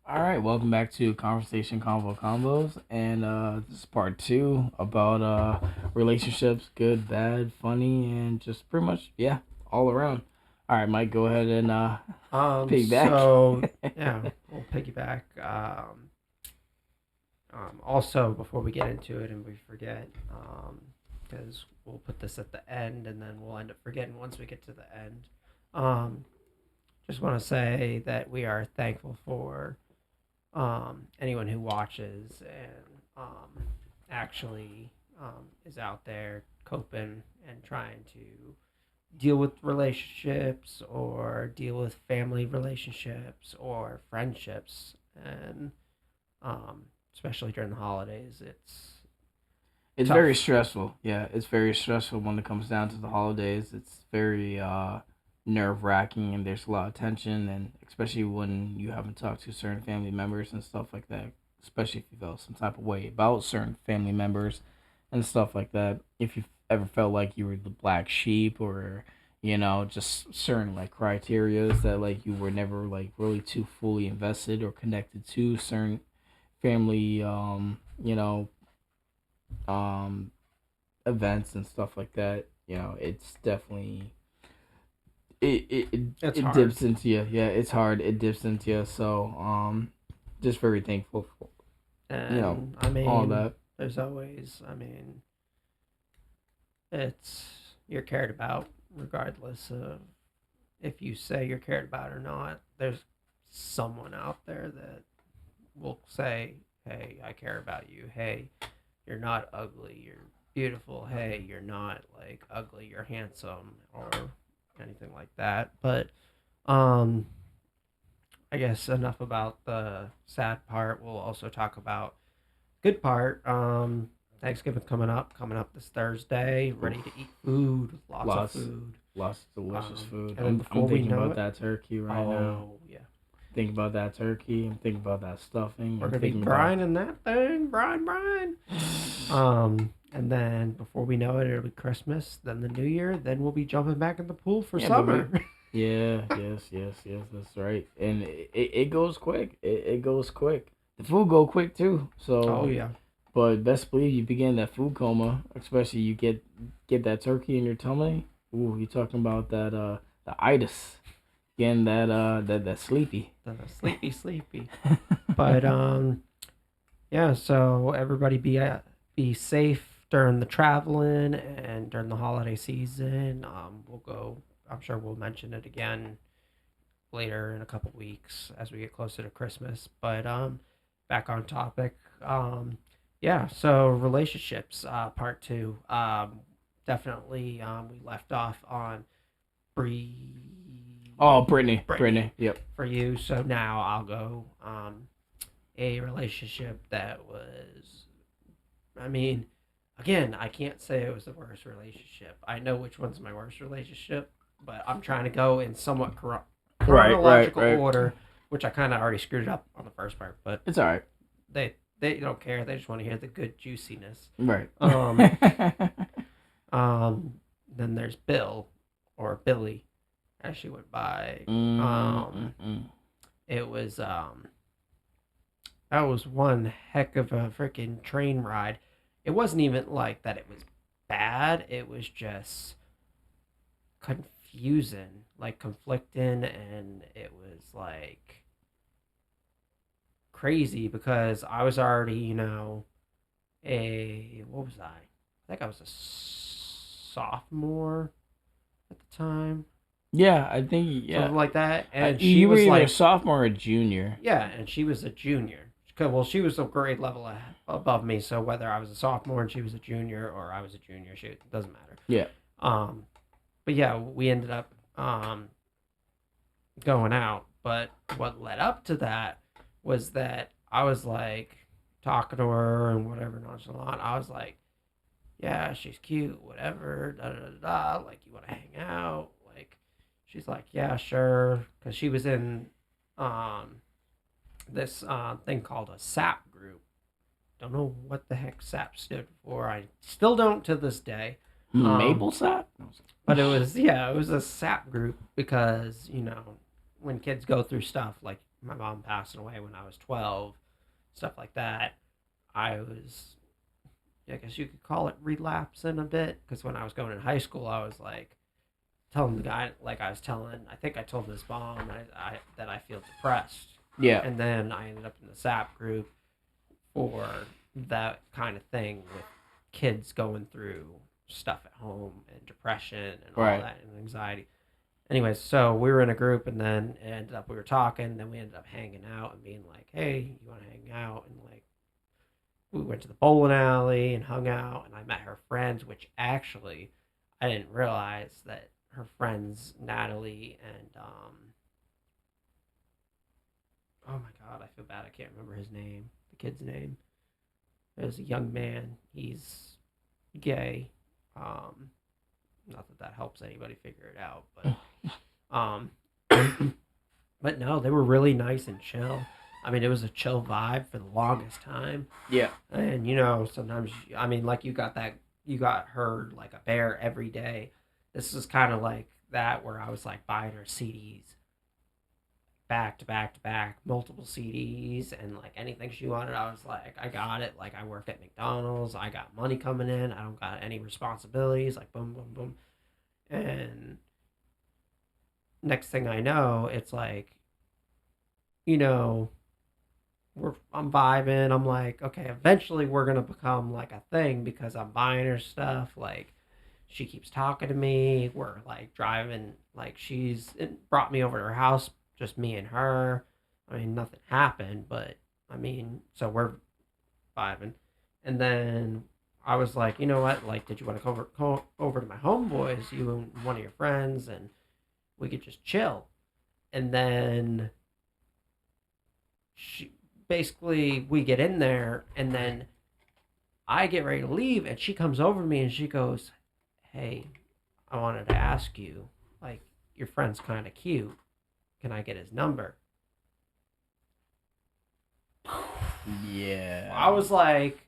All right, welcome back to Conversation Convo Combos, and this is part two about relationships, good, bad, funny, and just pretty much all around. All right, Mike, go ahead and piggyback. Yeah, we'll piggyback. Also, before we get into it and we forget, because we'll put this at the end and then we'll end up forgetting once we get to the end. Um, just want to say that we are thankful for anyone who watches and actually is out there coping and trying to deal with relationships or deal with family relationships or friendships and um, especially during the holidays It's very tough. stressful. Yeah, it's very stressful when it comes down to the holidays. It's very nerve wracking, and there's a lot of tension, and especially when you haven't talked to certain family members and stuff like that. Especially if you felt some type of way about certain family members and stuff like that. If you ever felt like you were the black sheep, or just certain like criterias that like you were never like really too fully invested or connected to certain family um events and stuff like that. It's definitely It's it hard. dips into you. Yeah, it's hard. It dips into you. So just very thankful for you know And I all mean, that. there's always, it's you're cared about regardless of if you say you're cared about or not. There's someone out there that will say, "Hey, I care about you. Hey, you're not ugly. You're beautiful. Hey, you're not like ugly. You're handsome or anything like that." But um, I guess enough about the sad part. We'll also talk about good part. Thanksgiving coming up this Thursday. Ready to Oof, eat food, lots of lots food. lots of delicious food. And then I'm before we thinking know about it, that turkey right now. oh yeah, Think about that turkey. I'm thinking about that stuffing. we're I'm gonna be thinking about brining that thing, brine. And then before we know it, it'll be Christmas. Then the New Year. Then we'll be jumping back in the pool for yeah, but summer. we yeah, yes, that's right. And it goes quick. It goes quick. The food go quick too. Oh So, yeah, but best believe you begin that food coma, especially you get that turkey in your tummy. Ooh, you talking about that the itis. Getting that sleepy. the sleepy. But yeah. So everybody be safe during the traveling and during the holiday season. We'll go. I'm sure we'll mention it again later in a couple weeks as we get closer to Christmas. But back on topic. Yeah. So relationships, part two. Definitely. We left off on Oh, Brittany, Brittany Brittany. Yep. for you. So now I'll go. A relationship that was. I mean, again, I can't say it was the worst relationship. I know which one's my worst relationship, but I'm trying to go in somewhat chronological Right. order, which I kind of already screwed up on the first part. But It's all right. they don't care. They just want to hear the good juiciness. Right. Um, then there's Bill or Billy, as she went by. Mm-mm. It was that was one heck of a freaking train ride. It wasn't even like that. It was bad. It was just confusing, like conflicting, and it was like crazy because I was already, a what was I? I think I was a sophomore at the time, Yeah, I think something like that. And she you were was either a like, sophomore or junior. yeah, and she was a junior. Well, she was a grade level above me, so whether I was a sophomore and she was a junior, or I was a junior, she it doesn't matter. Yeah. Um, but yeah, we ended up going out. But what led up to that was that I was like talking to her and whatever nonchalant. I was like, yeah, she's cute, whatever, da da da da. Like, you want to hang out? Like, she's like, yeah, sure, because she was in um this thing called a SAP group. Don't know what the heck SAP stood for. I still don't to this day. Um, Maple sap. but it was, yeah, it was a SAP group because when kids go through stuff like my mom passing away when I was 12, stuff like that, I was, I guess you could call it relapsing a bit. Because when I was going in high school, I was like telling the guy, like I was telling, I think I told his mom that I feel depressed. Yeah. And then I ended up in the SAP group for that kind of thing with kids going through stuff at home and depression and all Right. that and anxiety. Anyways, so we were in a group, and then it ended up we were talking. Then we ended up hanging out and being like, "Hey, you want to hang out?" And like we went to the bowling alley and hung out. And I met her friends, which actually I didn't realize that her friends Natalie and oh my god, I feel bad. I can't remember his name. The kid's name. It was a young man. He's gay. Not that that helps anybody figure it out, but um, but no, they were really nice and chill. I mean, it was a chill vibe for the longest time. Yeah. And sometimes I mean, like you got her like a bear every day. This was kind of like that where I was like buying her CDs back to back to back, multiple CDs, and like anything she wanted, I was like, I got it. Like I work at McDonald's, I got money coming in, I don't got any responsibilities. Like boom, boom, boom, and next thing I know, it's like, you know, I'm vibing. I'm like, okay, eventually we're gonna become like a thing because I'm buying her stuff. Like she keeps talking to me. We're like driving. Like it brought me over to her house, just me and her. I mean, nothing happened, but I mean, so we're vibing, and then I was like, you know what? Like, did you want to go over to my homeboys, you and one of your friends, and we could just chill? And then she basically we get in there, and then I get ready to leave, and she comes over to me and she goes, "Hey, I wanted to ask you, like, your friend's kind of cute. Can I get his number?" Yeah. I was like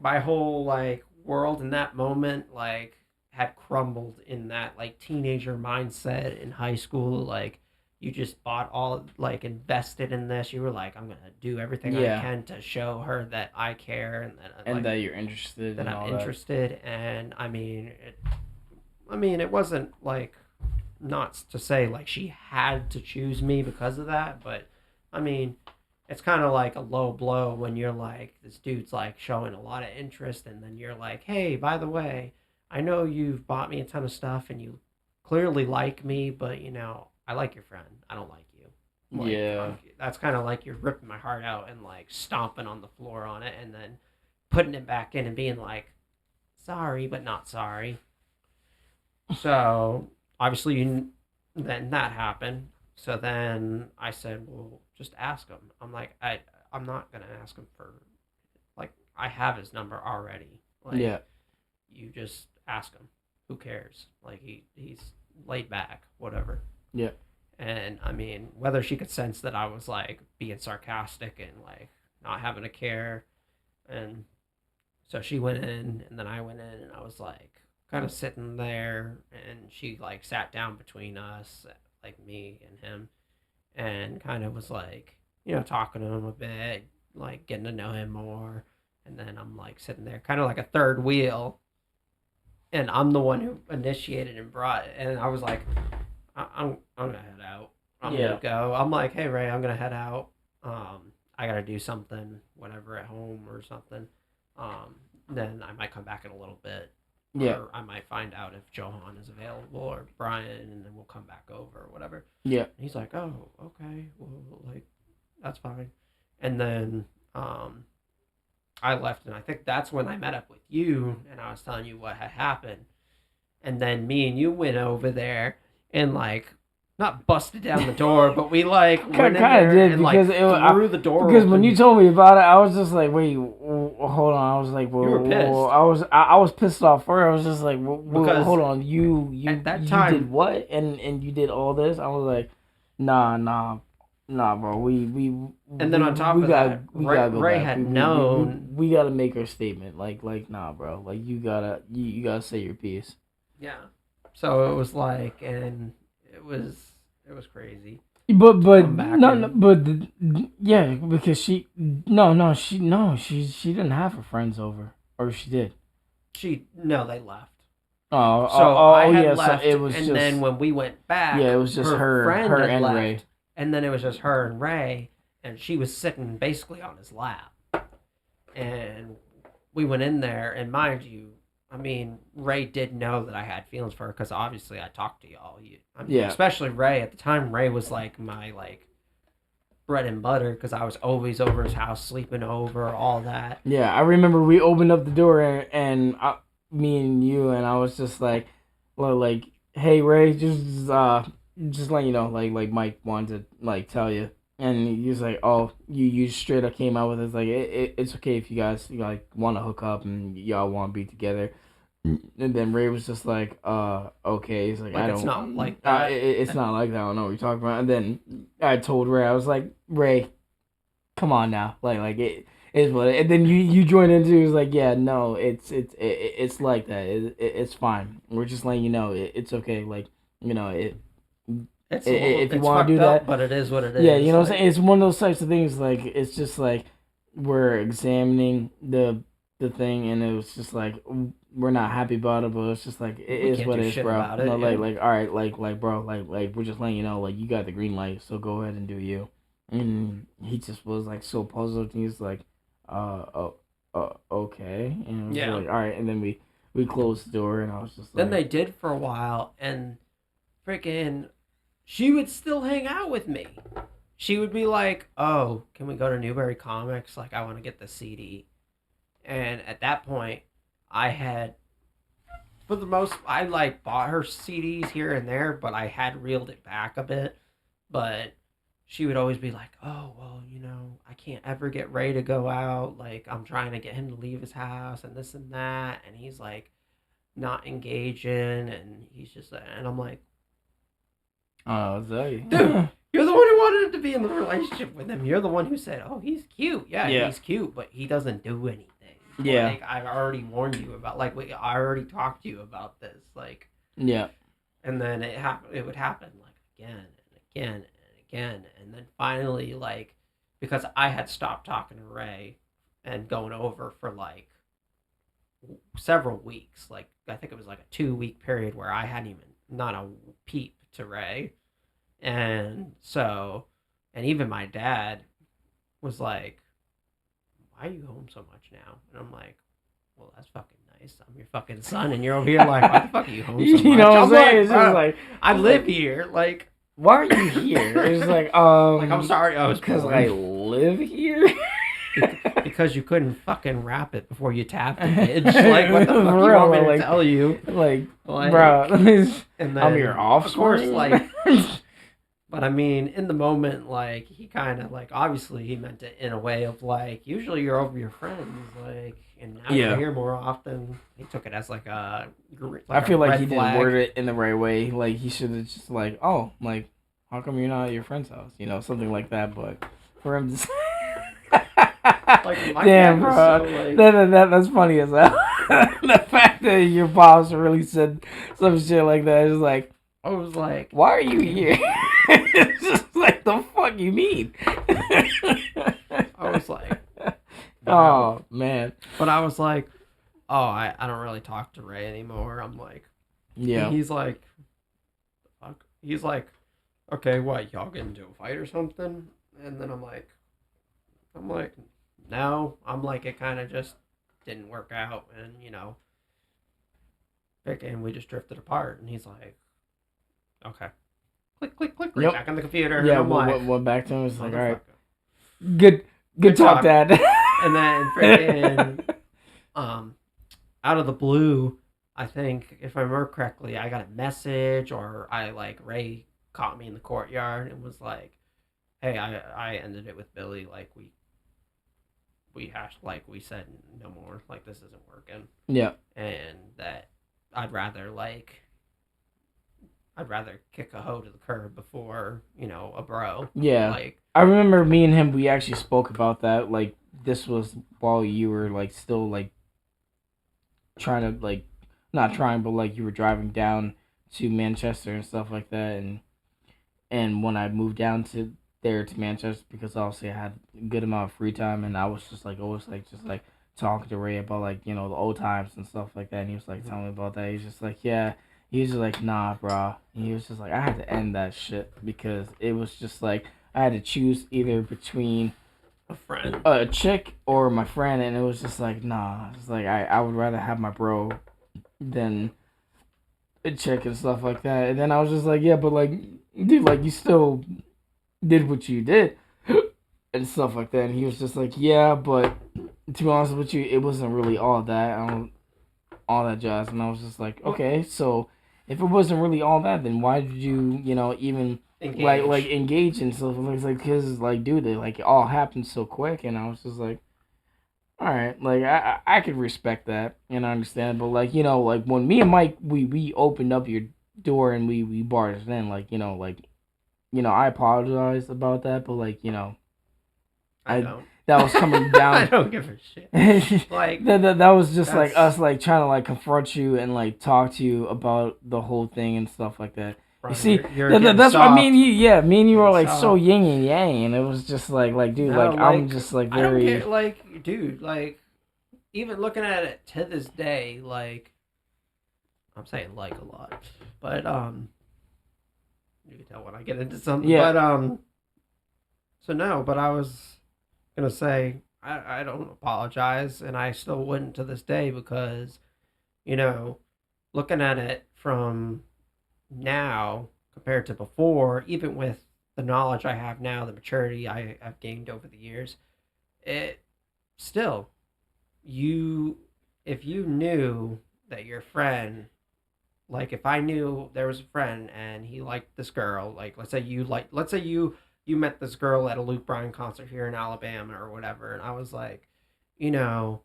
my whole like world in that moment like had crumbled in that like teenager mindset in high school. Like you just bought all like invested in this. You were like, I'm gonna do everything I Yeah. can to show her that I care and that And like that you're interested that and I'm all that. interested. And I mean, it wasn't like not to say like she had to choose me because of that, but I mean, it's kind of like a low blow when you're like this dude's like showing a lot of interest, and then you're like, hey, by the way, I know you've bought me a ton of stuff and you clearly like me, but I like your friend. I don't like you. Like Yeah. that's kind of like you're ripping my heart out and like stomping on the floor on it, and then putting it back in and being like, sorry, but not sorry. So obviously, then that happened. So then I said, well, just ask him. I'm like, I'm not gonna ask him for like I have his number already. Like Yeah. you just ask him. Who cares? Like he's laid back, whatever. Yeah. And I mean, whether she could sense that I was like being sarcastic and like not having a care, and so she went in, and then I went in, and I was like kind of sitting there, and she like sat down between us, like me and him, and kind of was like, talking to him a bit, like getting to know him more. And then I'm like sitting there, kind of like a third wheel, and I'm the one who initiated and brought it. And I was like, I'm gonna head out. I'm Yeah. gonna go. I'm like, hey Ray, I'm gonna head out. I gotta do something, whatever at home or something. Um, then I might come back in a little bit, Yeah. or I might find out if Johan is available or Brian, and then we'll come back over or whatever. Yeah. And he's like, oh, okay, well, like that's fine. And then I left, and I think that's when I met up with you, and I was telling you what had happened. And then me and you went over there and like not busted down the door, but we like went in Kind of there did and like because threw the door because open. when you told me about it, I was just like, wait, hold on. I was like, well, You were pissed. I was pissed off first. I was just like, Because hold on, you at that you time- did what? And you did all this? I was like, nah, bro. And then on top of that, Ray had known. We gotta make our statement. Like, nah, bro. Like, you gotta say your piece. Yeah. So it was like, and it was crazy. but come back no, no and but yeah, because she didn't have her friends over, or she did. no, they left. So I Oh had yeah, so left, it was and then just, when we went yeah, back, it was just her her friend her had and Ray. left, and then it was just her and Ray, and she was sitting basically on his lap. And we went in there, and mind you, I mean, Ray did know that I had feelings for her because obviously I talked to y'all. I mean, Yeah. especially Ray at the time. Ray was like my bread and butter because I was always over his house, sleeping over, all that. Yeah, I remember we opened up the door, and me and you, and I was just like, well, like, hey Ray, just let you know, like Mike wanted to like tell you, and he was like, oh, you straight up came out with it, like it's okay if you guys like want to hook up and y'all want to be together. And then Ray was just like, okay. He's like, Like I it's don't, not like that. it's not like that. I don't know what you're talking about. And then I told Ray, I was like, Ray, come on now, like it is what. And then you joined into. It was like, yeah, no, it's like that. It's fine. We're just letting you know it's okay. Like, you know It's a little, if you it's want to fucked do up, that, but it is what it yeah, you is. know what I'm Like saying. It's one of those types of things. Like, it's just like we're examining the thing, and it was just like we're not happy about it, but it's just like it we is can't what do it is, shit bro. about No, it. Yeah. like all right, like bro, like we're just letting you know, like you got the green light, so go ahead and do you. And he just was like so puzzled, and he was like, oh, okay, and I was Yeah. like, all right, and then we closed the door, and I was just Then like, they did for a while, and freaking, she would still hang out with me. She would be like, "Oh, can we go to Newberry Comics? Like, I want to get the CD." And at that point, I had, for the most, I like bought her CDs here and there, but I had reeled it back a bit. But she would always be like, "Oh, well, I can't ever get Ray to go out. Like, I'm trying to get him to leave his house and this and that, and he's like not engaging, and he's just," and I'm like, oh, Zoe, dude, you're the one who wanted to be in the relationship with him. You're the one who said, "Oh, he's cute. Yeah, yeah, he's cute, but he doesn't do anything." yeah, Like I already warned you about. Like I already talked to you about this. Like, yeah, and then it would happen like again and again and again, and then finally, like, because I had stopped talking to Ray and going over for like several weeks. Like I think it was like a 2 week period where I hadn't even not a peep to Ray. And so, and even my dad was like, "Why are you home so much now?" And I'm like, "Well, that's fucking nice. I'm your fucking son, and you're over here like, why the fuck are you home so much?" you know what I'm I'm saying? like, It's just "Bro, like, I it's live like, here. Like, why are you here? It's like, like I'm sorry I was because born." I live here. Because you couldn't fucking wrap it before you tapped it, bitch. Like, what the fuck For you real, want me to like, tell you? like, bro, Like, and I'm your then, of course, offspring. like, but I mean, in the moment, like, he kind of, like, obviously he meant it in a way of, like, usually you're over your friends, like, and now you're Yeah. here more often. He took it as, like, I feel like red he flag. didn't word it in the right way. Like, he should have just like, oh, like, how come you're not at your friend's house? You know, something like that. But for him to say, Like, my damn, dad was bro, so, like, that's funny as hell. The fact that your boss really said some shit like that is like, I was like, why are you here? It's just like, the fuck you mean? I was like, wow. oh man, But I was like, oh, I don't really talk to Ray anymore. I'm like, yeah, he's like, fuck. He's like, okay, what, y'all get into a fight or something? And then I'm like, no. I'm like, it kind of just didn't work out, and and we just drifted apart. And he's like, okay, click, click, click, right Yep. back on the computer. And yeah. I'm like, What back to him was like, all right, motherfucker. good Good talk, talk. Dad. And then freaking, out of the blue, I think if I remember correctly, I got a message, or I like Ray caught me in the courtyard and was like, "Hey, I ended it with Billy. Like we hashed, like we said no more. Like this isn't working, Yeah, and that I'd rather kick a hoe to the curb before a bro. yeah. Like I remember me and him. We actually spoke about that. Like, this was while you were like still like trying to like, not trying, but like you were driving down to Manchester and stuff like that, And when I moved down to there to Manchester, because obviously I had a good amount of free time, and I was just like always like just like talking to Ray about like the old times and stuff like that. And he was like Mhm. telling me about that. He's just like, yeah. He was just like, nah, bro. And he was just like, I had to end that shit because it was just like I had to choose either between A friend. a chick or my friend, and it was just like, nah. It's like I would rather have my bro than a chick and stuff like that. And then I was just like, yeah, but like, dude, like you still did what you did and stuff like that. And he was just like, yeah, but to be honest with you, it wasn't really all that, all that jazz. And I was just like, What okay, so if it wasn't really all that, then why did you, even like engage? engage in stuff? And it's like, because like, dude, it like it all happened so quick, and I was just like, all right, like I could respect that and I understand, but like like when me and Mike we opened up your door and we barged in, like I apologize about that, but like I I don't. that was coming I down. don't give a shit. Like That was just like that's us like trying to like confront you and like talk to you about the whole thing and stuff like that. You Brian. see, You're getting that's what I mean. soft. Me and you were Getting like so soft. yin and yang, and it was just like dude, No, like I'm like just like I don't care. very Like, dude, like even looking at it to this day, like I'm saying like a lot, but you can tell when I get into something. yeah, But so no, but I was gonna say I don't apologize, and I still wouldn't to this day because you know, looking at it from now compared to before, even with the knowledge I have now, the maturity I've gained over the years, it still you if you knew that your friend like if I knew there was a friend and he liked this girl, like let's say you met this girl at a Luke Bryan concert here in Alabama or whatever, and I was like, you know,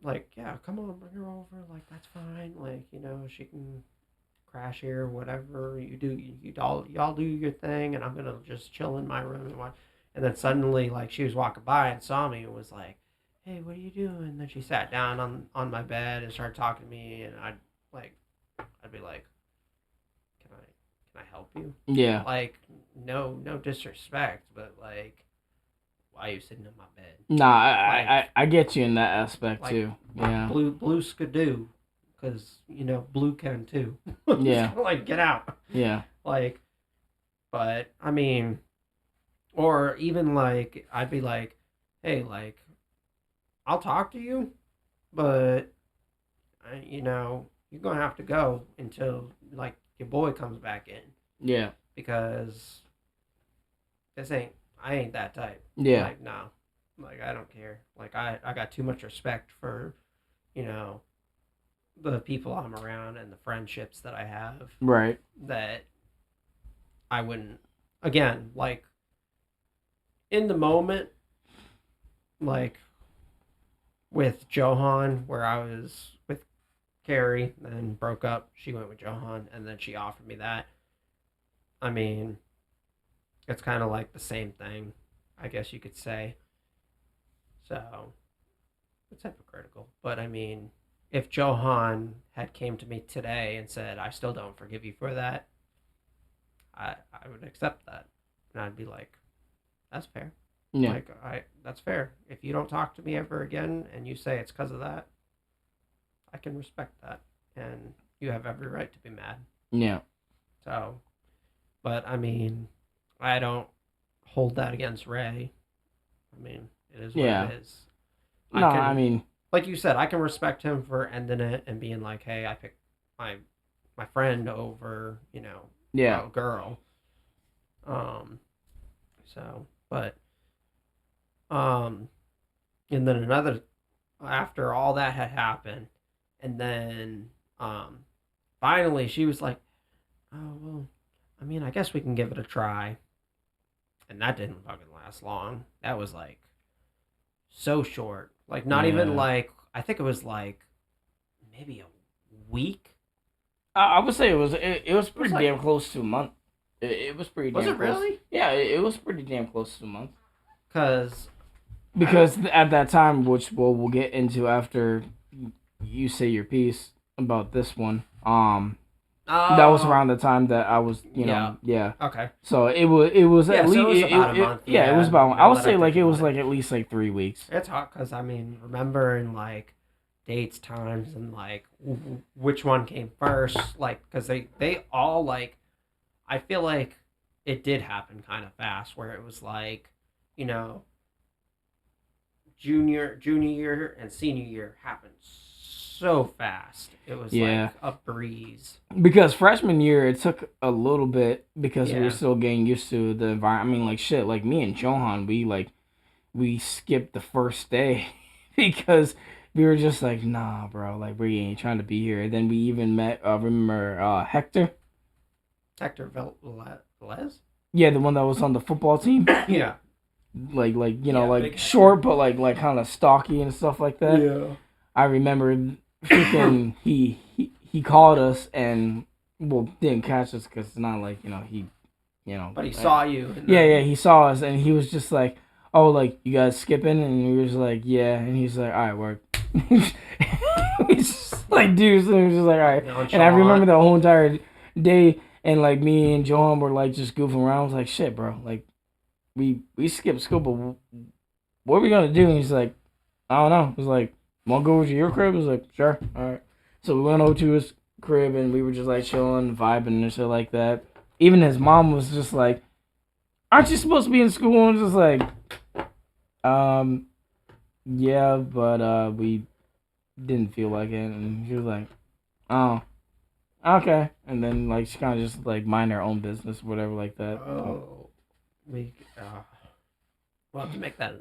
like yeah, come on, bring her over, like that's fine, like she can crash here, whatever you do, y'all do your thing, and I'm gonna just chill in my room and watch. And then suddenly, like she was walking by and saw me and was like, "Hey, what are you doing?" And then she sat down on my bed and started talking to me, and like, I'd be like, can I help you? yeah. Like, no disrespect, but like, why are you sitting in my bed? Nah, Like, I get you in that aspect like too. Yeah, blue skidoo, because blue can too. yeah, Like, get out. yeah, Like, but I mean, or even like I'd be like, hey, like I'll talk to you, but you're gonna have to go until like your boy comes back in yeah, because this ain't I ain't that type. yeah. Like no, like I don't care. Like I got too much respect for you know the people I'm around and the friendships that I have Right. that I wouldn't again like in the moment like with Johan where I was with Carrie, then broke up. She went with Johan, and then she offered me that. I mean, it's kind of like the same thing, I guess you could say. So it's hypocritical, but I mean, if Johan had came to me today and said, "I still don't forgive you for that," I would accept that, and I'd be like, "That's fair." Yeah, Like that's fair. If you don't talk to me ever again and you say it's because of that, I can respect that, and you have every right to be mad. yeah, So, but I mean, I don't hold that against Ray. I mean, it is what yeah. it is. I No, I can, mean, like you said, I can respect him for ending it and being like, "Hey, I picked my my friend over, yeah, a girl." Um, so, but um, and then another after all that had happened, and then finally she was like, "Oh well, I mean, I guess we can give it a try." And that didn't fucking last long. That was like so short. Like not even yeah. like I think it was like maybe a week. I would say it was It was pretty like damn close to a month. It was pretty was damn it close. really? Yeah, it was pretty damn close to a month. Because I don't. Because at that time, which we'll get into after you say your piece about this one. That was Oh, around the time that I was, yeah. yeah. Okay. So it was Yeah, at so it was least about a month. yeah, it was Yeah. about, I Now would that I say like think it was about it, like at least like 3 weeks. it's hard because I mean, remembering like dates, times, and like which one came first. Like, because they all like, I feel like it did happen kind of fast, where it was like, you know, junior year and senior year happened so fast. It was Yeah, like a breeze. because freshman year it took a little bit because we were Yeah. still getting used to the environment. I mean, like shit, like me and Johan, we skipped the first day because we were just like, nah, bro, like we ain't trying to be here. And then we even met. Remember Hector? Hector Velez? Yeah, the one that was on the football team. Yeah. Like Yeah, like big short Hector. but like kind of stocky and stuff like that. Yeah. I remember freaking he called us and well didn't catch us because it's not like he But he saw you. And yeah he saw us and he was just like, oh, like you guys skipping, and we was like, yeah, and he's like, all right, work. We just like, dude, so he was just like, all right. And I remember nonchalant. the whole entire day, and like me and Johan were like just goofing around. I was like, shit, bro, like we skipped school, but what are we gonna do? And he's like, I don't know. It was like, wanna go over to your crib? I was like, sure, all right. So we went over to his crib and we were just like chilling, vibing and shit like that. Even his mom was just like, aren't you supposed to be in school? And just like, um, yeah, but we didn't feel like it. And she was like, oh, okay. And then like she kind of just like mind her own business, whatever, like that. So, Oh, we we'll have to make that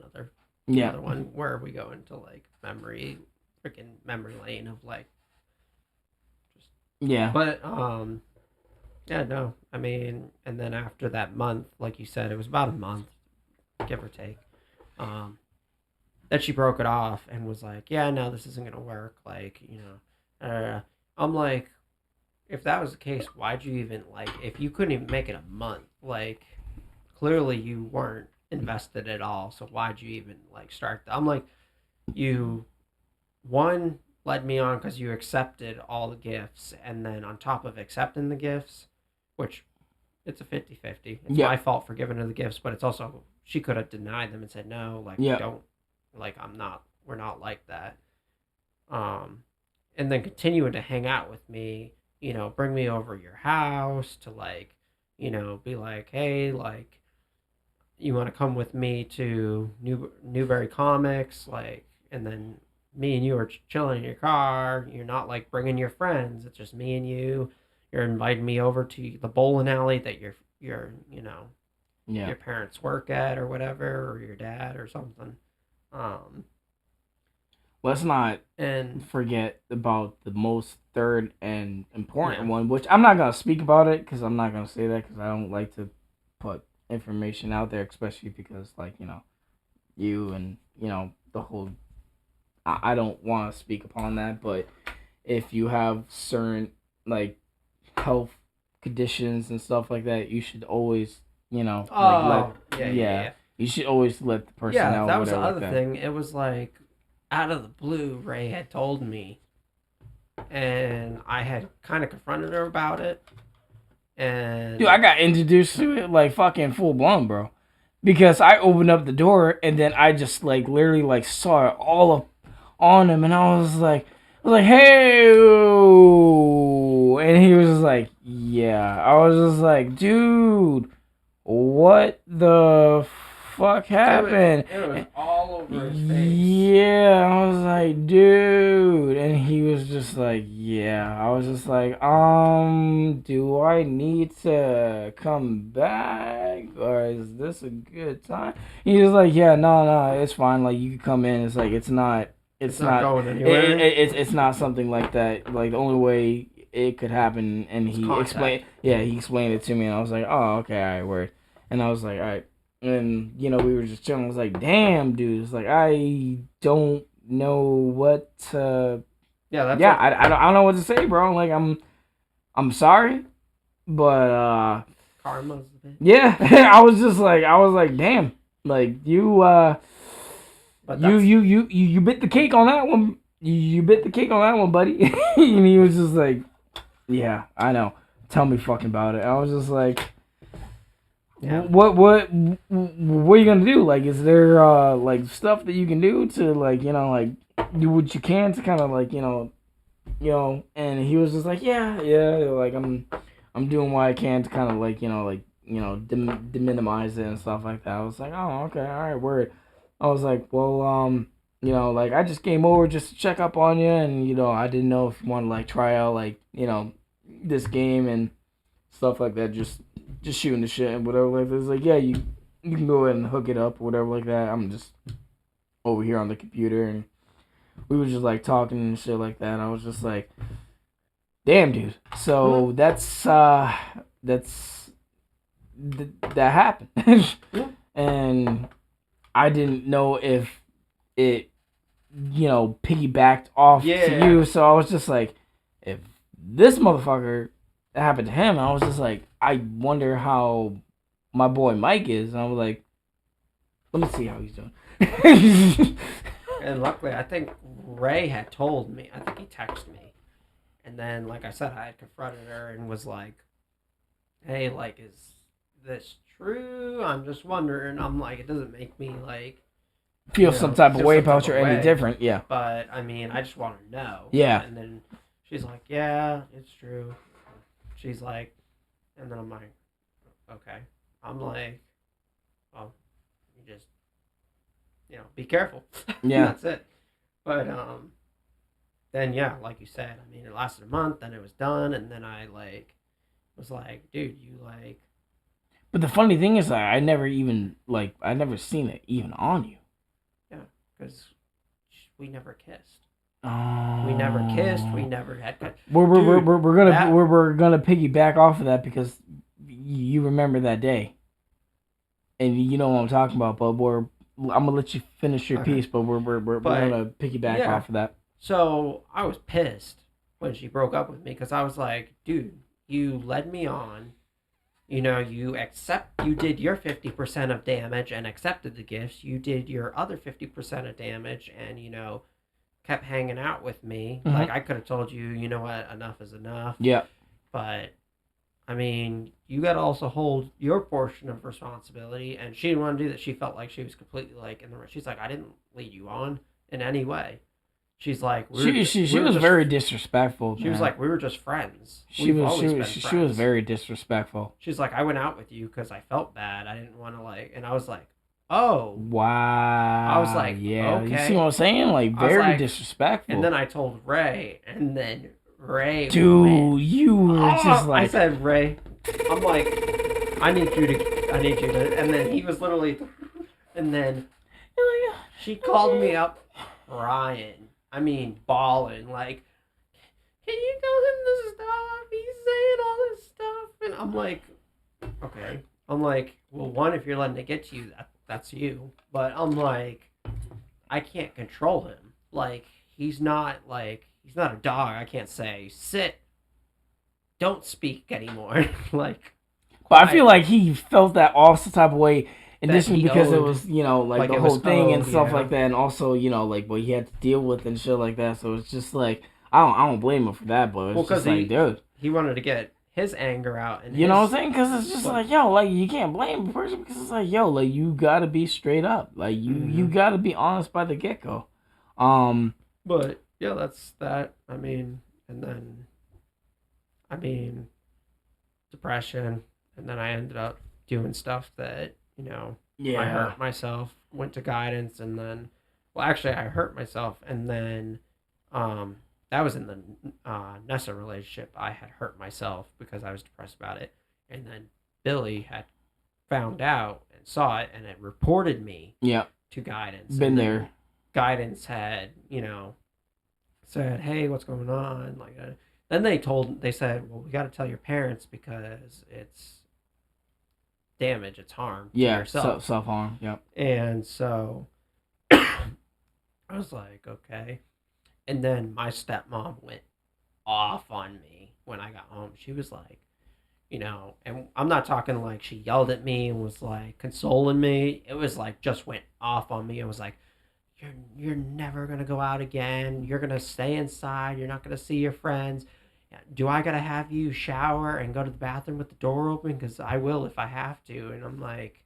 yeah, another one where we go into like freaking memory lane of like. yeah, But yeah, no, I mean, and then after that month, like you said, it was about a month, give or take. Um, that she broke it off and was like, yeah, no, this isn't gonna work. Like, I'm like, if that was the case, why'd you even like, if you couldn't even make it a month, like clearly you weren't invested at all. So why'd you even like start? I'm like, you one led me on because you accepted all the gifts, and then on top of accepting the gifts, which it's a 50-50. It's yeah, my fault for giving her the gifts, but it's also she could have denied them and said no, like yeah, don't, like I'm not, we're not like that. Um, and then continuing to hang out with me, bring me over your house to like, be like, hey, like you want to come with me to Newberry Comics, like, and then me and you are chilling in your car. You're not like bringing your friends. It's just me and you. You're inviting me over to the bowling alley that yeah. your parents work at or whatever, or your dad or something. Um, Let's not and forget about the most third and important yeah, one, which I'm not gonna speak about it because I'm not gonna say that because I don't like to put information out there, especially because like you and the whole. I don't want to speak upon that, but if you have certain like health conditions and stuff like that, you should always like oh yeah, yeah, yeah, yeah. you should always let the person Yeah, know, that was the whatever like other that. thing. It was like out of the blue, Ray had told me, and I had kind of confronted her about it. Dude, I And got introduced to it like fucking full blown, bro. Because I opened up the door and then I just like literally like saw it all up on him, and I was like, hey, and he was just like, yeah. I was just like, dude, what the fuck happened? it was all over his face. Yeah, I was like, dude, and he was just like, yeah. I was just like, do I need to come back or is this a good time? He was like, yeah, no, it's fine. Like you can come in. It's like It's it's not not, going anywhere. it's not something like that. Like the only way it could happen, and It's he explained, contact. yeah, he explained it to me, and I was like, oh, okay, all right, word. And I was like, all right. And we were just chilling. I was like, "Damn, dude!" It's like I don't know what. Yeah, that's Yeah, what I don't know what to say, bro. Like I'm sorry, but karma's a bit. yeah, I was like, damn, like But you bit the cake on that one. You bit the cake on that one, buddy. And he was just like, Yeah, I know. Tell me fucking about it. I was just like, Yeah. what are you gonna do? Like, is there like stuff that you can do to like like do what you can to kind of like And he was just like, yeah, like I'm doing what I can to kind of like minimize it and stuff like that. I was like, oh, okay, all right, word. I was like, well, like I just came over just to check up on you, and I didn't know if you want to like try out like this game and stuff like that, just shooting the shit and whatever like that. It's like, yeah, you can go ahead and hook it up or whatever like that. I'm just over here on the computer, and we were just like talking and shit like that. And I was just like, damn, dude. So that happened, and I didn't know if it piggybacked off to you. So I was just like, if this motherfucker happened to him, I was just like, I wonder how my boy Mike is. And I was like, let me see how he's doing. And luckily, I think Ray had told me. I think he texted me, and then, like I said, I had confronted her and was like, "Hey, like, is this true? I'm just wondering." I'm like, it doesn't make me like feel some type of way about you or any different. Yeah. But I mean, I just want to know. Yeah. And then she's like, "Yeah, it's true." She's like, and then I'm like, "Okay." I'm like, "Well, you just be careful." Yeah. That's it. But then yeah, like you said, I mean, it lasted a month, then it was done, and then I like was like, dude, you like. But the funny thing is, I never even I never seen it even on you. Yeah, because we never kissed. Oh. We never kissed. We never had. We're gonna piggyback off of that because you remember that day, and you know what I'm talking about. But I'm gonna let you finish your piece, but we're gonna piggyback off of that. So I was pissed when she broke up with me because I was like, dude, you led me on. You did your 50% of damage and accepted the gifts. You did your other 50% of damage and, kept hanging out with me. Mm-hmm. Like, I could have told you, you know what, enough is enough. Yeah. But, I mean, you got to also hold your portion of responsibility. And she didn't want to do that. She felt like she was completely, like, in the... She's like, I didn't lead you on in any way. She's like, she was very disrespectful. She was like, we were just friends. She was very disrespectful. She's like, I went out with you because I felt bad. I didn't want to like, and I was like, oh wow. I was like, yeah, okay. You see what I'm saying? Like very disrespectful. And then I told Ray, and then Ray, dude, you were just like, I said, Ray, I'm like, I need you to, and then he was literally, and then she called me up crying. I mean, bawling, like, can you tell him to stop? He's saying all this stuff. And I'm like, okay. I'm like, well, one, if you're letting it get to you, that's you. But I'm like, I can't control him. Like, he's not a dog. I can't say, sit, don't speak anymore. Like, but I feel like he felt that also type of way. Additionally, because it was, like the whole thing and stuff like that, and also, like what he had to deal with and shit like that. So it's just like I don't blame him for that, but it's just like, dude, he wanted to get his anger out, and you know what I'm saying? Because it's just like, yo, like you can't blame a person because it's like, yo, like you gotta be straight up, like you gotta be honest by the get go. But yeah, that's that. I mean, and then, depression, and then I ended up doing stuff that. I hurt myself, went to guidance, and then, well, actually, I hurt myself, and then, that was in the Nessa relationship. I had hurt myself because I was depressed about it, and then Billy had found out and saw it, and it reported me to guidance. Been there. Guidance had, said, hey, what's going on? Like, then they said, well, we got to tell your parents because it's damage, it's harm to yourself. Self-harm, yep. And so I was like, okay. And then my stepmom went off on me when I got home. She was like, and I'm not talking like she yelled at me and was like consoling me. It was like just went off on me. It was like, you're never gonna go out again. You're gonna stay inside. You're not gonna see your friends. do I gotta have you shower and go to the bathroom with the door open? Because I will if I have to. And I'm like,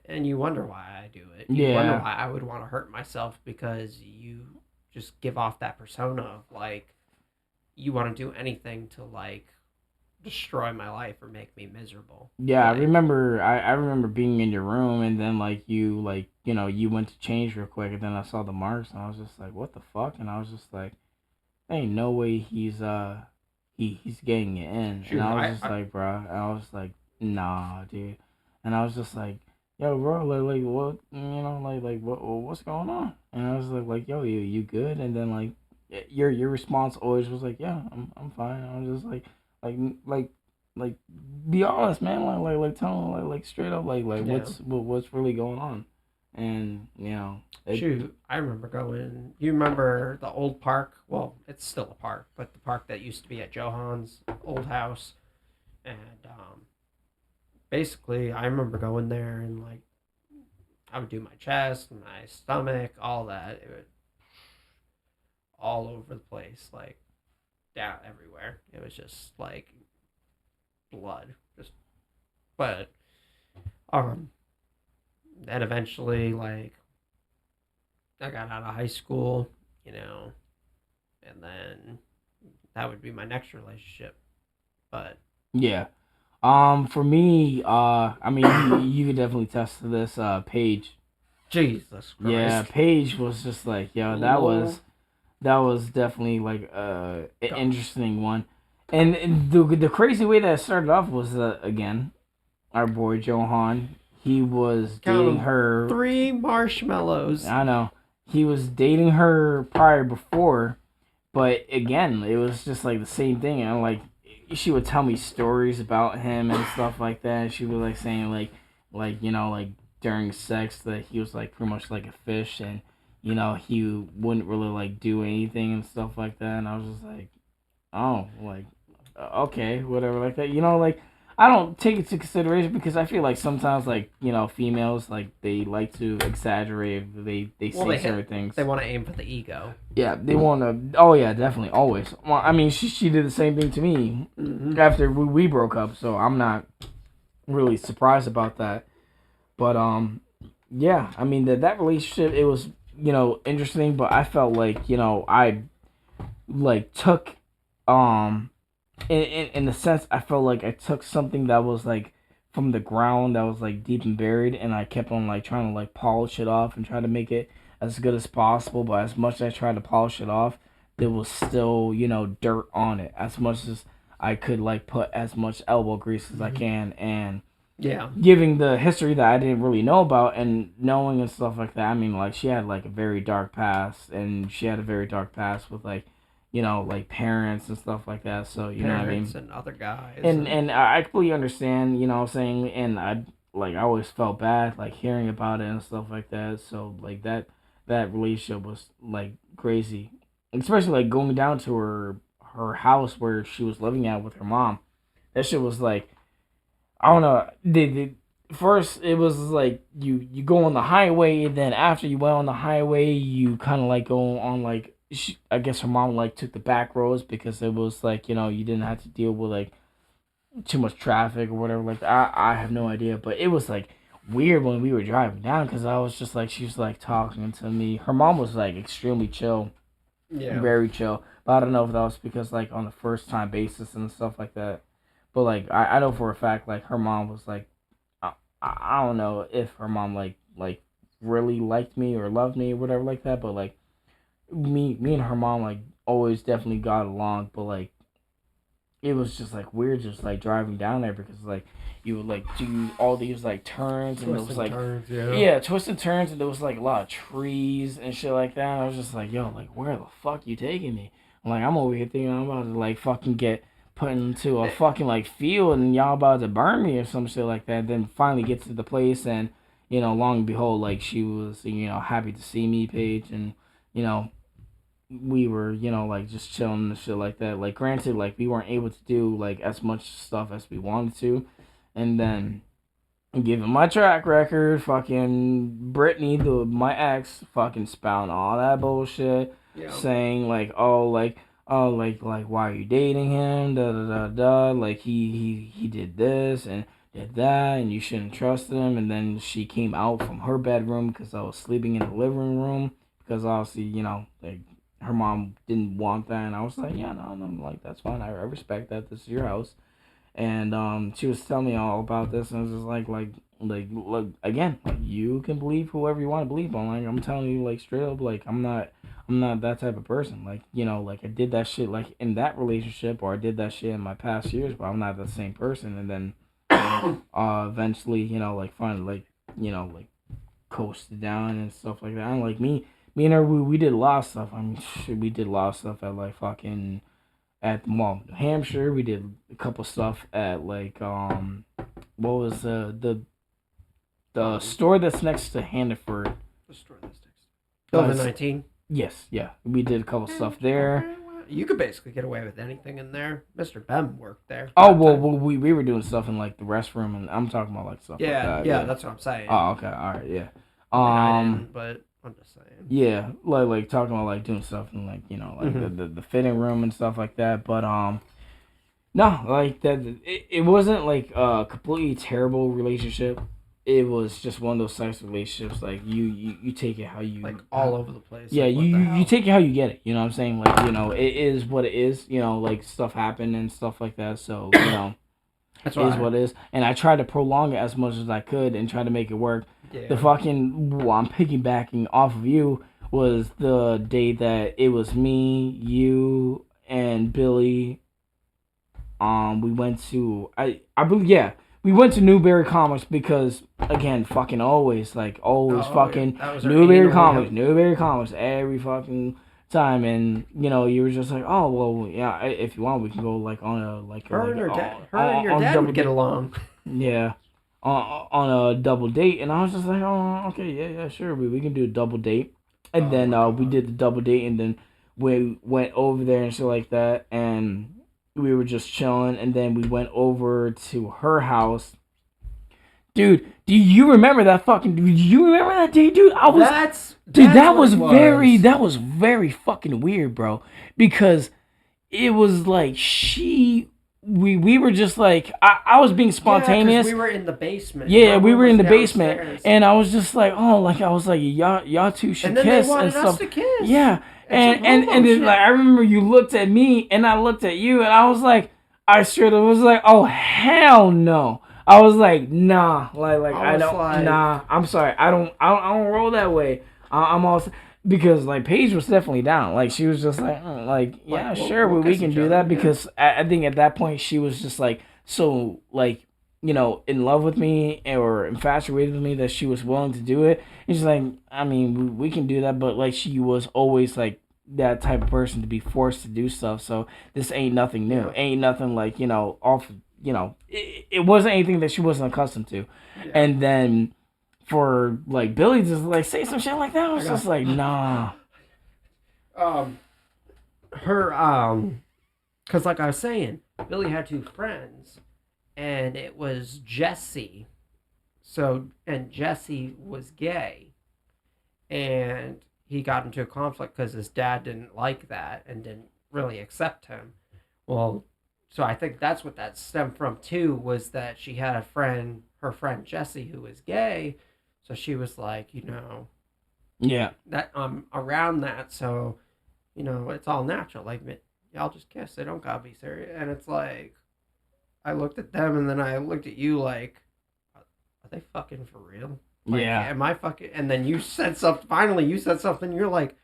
and you wonder why I do it. You wonder Yeah, why I would want to hurt myself because you just give off that persona of like you want to do anything to like destroy my life or make me miserable. yeah. I Like, remember. I remember being in your room, and then you went to change real quick, and then I saw the marks, and I was just like, what the fuck? And I was just like, ain't no way he's getting it in. And shoot, I was just like, bro. And I was like, nah, dude. And I was just like, yo, bro, like what, what's going on? And I was like, yo, you good? And then like, your response always was like, yeah, I'm fine. I was just like, like, like, be honest, man. Tell him like straight up, yeah. what's really going on? And it, Shoot, I remember going. You remember the old park? Well, it's still a park, but the park that used to be at Johan's old house. And basically, I remember going there and like I would do my chest, my stomach, all that. It would all over the place, like down everywhere. It was just like blood. Just but um then eventually like I got out of high school, you know, and then that would be my next relationship. But yeah. For me, I mean, you could definitely test to this. Paige, Jesus yeah, Christ. Paige was just like, yo, Lord that was definitely like an God. interesting one, and the crazy way that it started off was again our boy Johan. He was Count dating them her. three marshmallows. I know he was dating her prior before, but again, it was just like the same thing. And like she would tell me stories about him and stuff like that. She was like saying like during sex that he was like pretty much like a fish, and he wouldn't really like do anything and stuff like that. And I was just like, oh, like okay, whatever, like that. Like I don't take it to consideration because I feel like sometimes like females like they like to exaggerate. They Well, say certain things. they want to aim for the ego. Yeah, they want to. Oh yeah, definitely, always. Well, I mean, she did the same thing to me Mm-hmm. after we broke up, so I'm not really surprised about that. But yeah, I mean that relationship it was interesting, but I felt like I like took um in the sense I felt like I took something that was like from the ground that was like deep and buried, and I kept on like trying to like polish it off and try to make it as good as possible. But as much as I tried to polish it off, there was still dirt on it. As much as I could like put as much elbow grease as I Mm-hmm. can, and Yeah. giving the history that I didn't really know about and knowing and stuff like that. I mean, like she had like a very dark past, and she had a very dark past with like, like parents and stuff like that. So you know what I Parents mean. and other guys And and I completely understand, what I'm saying, and I always felt bad like hearing about it and stuff like that. So like that relationship was like crazy, especially like going down to her house where she was living at with her mom. That shit was like I don't know. The first it was like you go on the highway, and then after you went on the highway, you kind of like go on like I guess her mom like took the back roads because it was like you didn't have to deal with like too much traffic or whatever. Like I have no idea, but it was like weird when we were driving down because I was just like she was like talking to me. Her mom was like extremely chill, yeah. very chill. But I don't know if that was because like on the first time basis and stuff like that. But like I know for a fact like her mom was like I don't know if her mom like really liked me or loved me or whatever like that. But like me and her mom like always definitely got along. But like it was just like weird just like driving down there because like you would like do all these like turns and it Twists was and like turns, yeah. yeah twists and turns and there was like a lot of trees and shit like that. And I was just like yo like where the fuck you taking me? Like I'm over here thinking I'm about to like fucking get put into a Eh, fucking like field and y'all about to burn me or some shit like that. Then finally get to the place and long and behold like she was happy to see me Paige and you know we were, like just chilling and shit like that. Like, granted, like we weren't able to do like as much stuff as we wanted to, and then given my track record, fucking Brittany, my ex, fucking spouting all that bullshit, yeah. saying like, oh, like, oh, like why are you dating him? Da da da da. Like he did this and did that, and you shouldn't trust him. And then she came out from her bedroom because I was sleeping in the living room because obviously like her mom didn't want that, and I was like, yeah, no, and I'm like, that's fine. I respect that. This is your house. And she was telling me all about this, and I was just like look again, like you can believe whoever you want to believe on. Like I'm telling you, like straight up, like I'm not that type of person. Like like I did that shit like in that relationship, or I did that shit in my past years, but I'm not the same person. And then eventually, like finally, like like coasted down and stuff like that. And like me and her, we did a lot of stuff. I mean, shit, we did a lot of stuff at like fucking at the mall, New Hampshire. We did a couple stuff at like what was the store that's next to Hannaford. The store that's next. Building 19. Yes, yeah. We did a couple stuff there. You could basically get away with anything in there. Mr. Bem worked there. Oh well, we were doing stuff in like the restroom, and I'm talking about like stuff. Yeah, like that. yeah, that's what I'm saying. Oh, okay, all right, yeah. I didn't, but I'm just saying. Yeah, like talking about like doing stuff in like like the fitting room and stuff like that. But no, like that. It wasn't like a completely terrible relationship. It was just one of those types of relationships. Like you take it how you like all over the place. Yeah, like, you take it how you get it. You know what I'm saying? Like it is what it is. Like stuff happened and stuff like that. So that's it is what it is. And I tried to prolong it as much as I could and try to make it work. Yeah. The fucking I'm piggybacking off of you was the day that it was me, you, and Billy. We went to I believe we went to Newberry Comics because again fucking always fucking Newberry Comics every fucking time, and you were just like, oh well, yeah, if you want we can go like on a like her like, and your dad would get along. Yeah. On a double date, and I was just like, oh, okay, yeah, sure, we can do a double date. And then we did the double date, and then we went over there and shit like that, and we were just chilling, and then we went over to her house. Dude, do you remember that fucking? Do you remember that day, dude? That was very fucking weird, bro, because it was like we were just like I was being spontaneous. Yeah, we were in the basement. Yeah, we were in the basement, and I was just like, oh, like I was like, y'all two should kiss and stuff. Us to kiss. Yeah, and then like I remember you looked at me and I looked at you and I was like, I straight up was like, oh hell no. I was like, nah, like I don't, nah. I'm sorry, I don't roll that way. I'm also. Because like Paige was definitely down. Like she was just like, yeah, sure, we can do that. Because I think at that point she was just like so like in love with me or infatuated with me that she was willing to do it. And she's like, I mean, we can do that, but like she was always like that type of person to be forced to do stuff. So this ain't nothing new. Ain't nothing like off. It wasn't anything that she wasn't accustomed to. Yeah. And then. For like Billy to like say some shit like that, I was just like, nah. Cause like I was saying, Billy had two friends, and it was Jesse. And Jesse was gay, and he got into a conflict because his dad didn't like that and didn't really accept him. Well, so I think that's what that stemmed from too, was that she had her friend Jesse, who was gay. So she was like, yeah, that around that, so it's all natural. Like y'all just kiss, they don't gotta be serious. And it's like, I looked at them and then I looked at you like, are they fucking for real? Like, yeah. Am I fucking? And then you said something. Finally, you said something. You're like,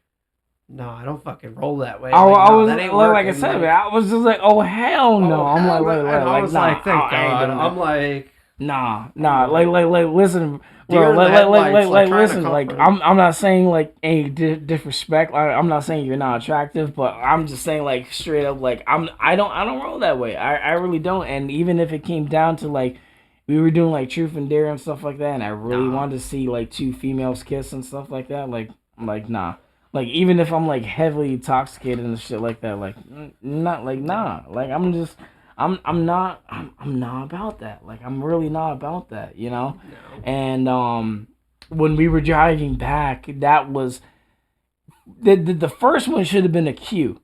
no, I don't fucking roll that way. I was like I said, I was just like, oh hell no. I'm like, wait, I was like, thank God. I'm like, nah. Like, listen. Well, listen. Like, I'm not saying like any disrespect. I'm not saying you're not attractive, but I'm just saying like straight up, like I don't roll that way. I really don't. And even if it came down to like we were doing like truth and dare and stuff like that, and I really wanted to see like two females kiss and stuff like that, like nah. Like even if I'm like heavily intoxicated and shit like that, like not like nah. Like I'm not about that. Like I'm really not about that, No. And when we were driving back, that was the first one should have been a cue.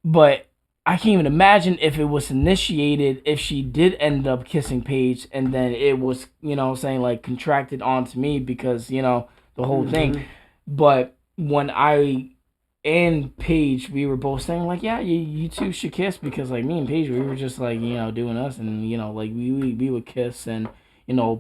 But I can't even imagine if it was initiated, if she did end up kissing Paige, and then it was, saying like contracted onto me because, the whole thing. Mm-hmm. But when I and Paige, we were both saying like, yeah, you two should kiss because like me and Paige, we were just like, doing us, and like we would kiss and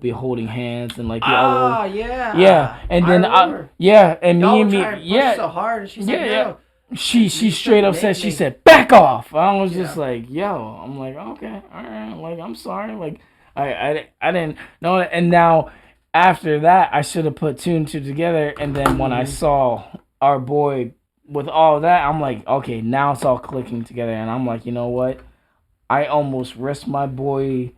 be holding hands and like be all over. Ah, Yeah, yeah. and I then remember. yeah, and Y'all me were and me, trying to push yeah, so hard, and she said yeah, yeah. no. She You straight couldn't up said, make she me. said back off. I was just Yeah. like, yo, I'm like, okay, all right, like I'm sorry, like I didn't know it. And now after that, I should have put two and two together, and then when I Mm-hmm. saw our boy with all that, I'm like, okay, now it's all clicking together, and I'm like, you know what, I almost risked my boy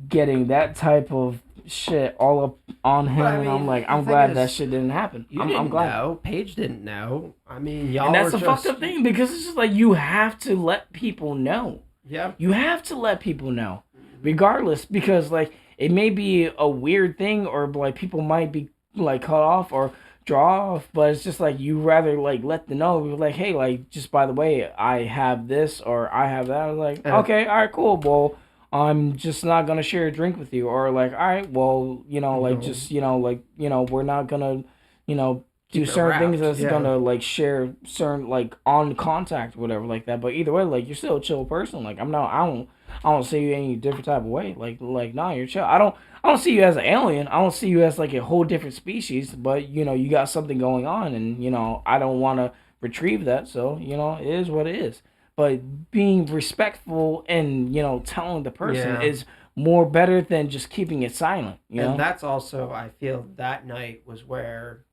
getting that type of shit all up on him, But I and I'm mean, like, the I'm thing glad that is, shit didn't happen. you I'm didn't glad. know. Paige didn't know. I mean, And y'all that's were the fucked up just. thing because it's just like you have to let people know. Yeah. You have to let people know, Mm-hmm. regardless, because like it may be a weird thing or like people might be like cut off or draw off, but it's just like you rather like let them know, like, hey, like just by the way, I have this or I have that. I was like, And okay, all right, cool. Well, I'm just not gonna share a drink with you, or like, all right, well, like no, just we're not gonna, you know, do keep it certain things wrapped. that's Yeah. gonna like share certain like on contact or whatever like that. But either way, like you're still a chill person. Like I'm not. I don't see you any different type of way. Like nah, you're chill. I don't see you as an alien. I don't see you as like a whole different species. But you got something going on, and I don't want to retrieve that. So it is what it is. But being respectful and telling the person Yeah. is more better than just keeping it silent. And that's also, I feel that night was where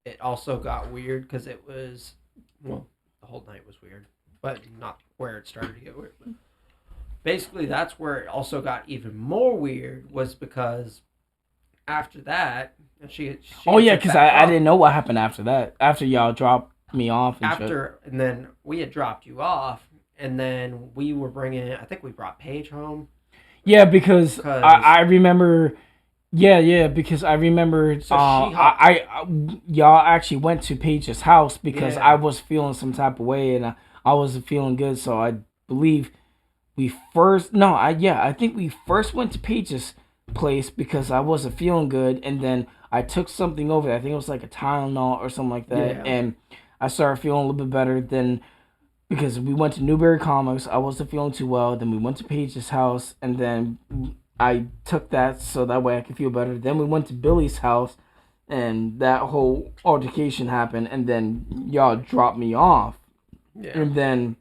it also got weird because it was, well, the whole night was weird, but not where it started to get weird. But basically, that's where it also got even more weird was because after that, and she Oh gets yeah, it because back I up didn't know what happened after that. After y'all dropped me off and shit. after, and then we had dropped you off, and then we were bringing, I think we brought Paige home Yeah, because because I remember. Yeah, yeah, because I remember. so she hopped. Y'all actually went to Paige's house because I Yeah, was feeling some type of way and I wasn't feeling good. So I believe we first. No, I think we first went to Paige's place because I wasn't feeling good, and then I took something over. I think it was like a Tylenol or something like that, yeah, and I started feeling a little bit better. Then because we went to Newberry Comics. I wasn't feeling too well. Then we went to Paige's house, and then I took that so that way I could feel better. Then we went to Billy's house, and that whole altercation happened. And then y'all dropped me off, yeah. and then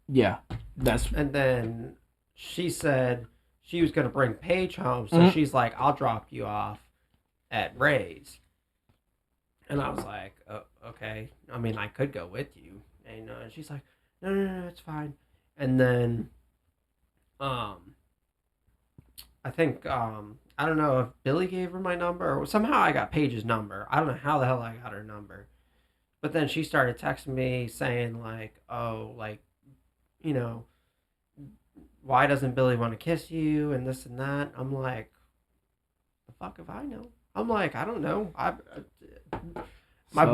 yeah, that's And then she said she was going to bring Paige home. So mm, she's like, I'll drop you off at Ray's. And I was like, oh, okay. I mean, I could go with you. And she's like, no, no, no, it's fine. And then, um, I think, I don't know if Billy gave her my number or somehow I got Paige's number. I don't know how the hell I got her number. But then she started texting me saying, like, oh, like, you know, why doesn't Billy want to kiss you and this and that? I'm like, the fuck if I know? I'm like, I don't know. so My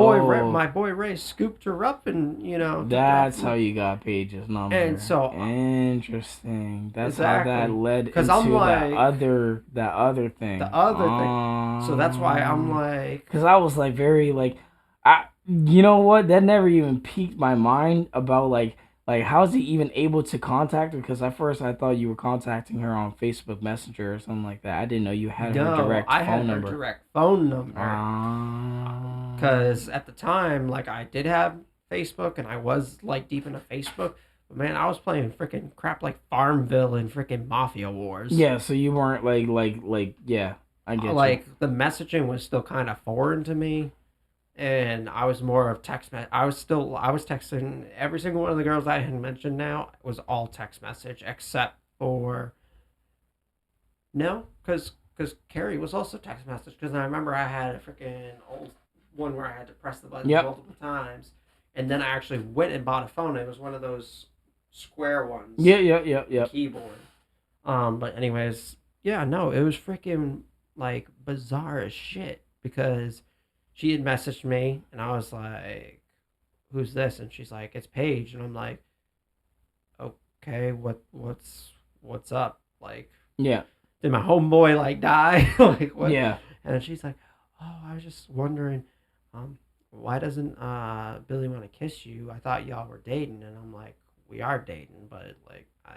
boy Ray scooped her up and took her off. that's how you got Paige's And number. so Interesting. That's how that exactly, led because I'm into like that other the thing. other thing. So that's why I'm like, Because I was like very like, you know what? That never even piqued my mind about like how's he even able to contact her? Because at first I thought you were contacting her on Facebook Messenger or something like that. I didn't know you had her no, direct I had phone her number. direct phone number. Um, Because at the time, like, I did have Facebook and I was like deep into Facebook, but man, I was playing freaking crap like Farmville and freaking Mafia Wars. yeah. So you weren't like yeah. I get you. Like, the messaging was still kind of foreign to me, and I was more of text. I was texting every single one of the girls I had mentioned. Now was all text message except for no, because Carrie was also text message. Because I remember I had a freaking old one where I had to press the button Yep. multiple times, and then I actually went and bought a phone. It was one of those square ones, Yeah. Yeah. Yeah. Yeah. keyboard. But anyways, yeah, no, it was freaking like bizarre as shit because she had messaged me and I was like, who's this? And she's like, it's Paige. And I'm like, okay, what's up? Like, Yeah. did my homeboy like die? Like what? Yeah. And she's like, oh, I was just wondering, why doesn't Billy want to kiss you? I thought y'all were dating. And I'm like, we are dating, but like I.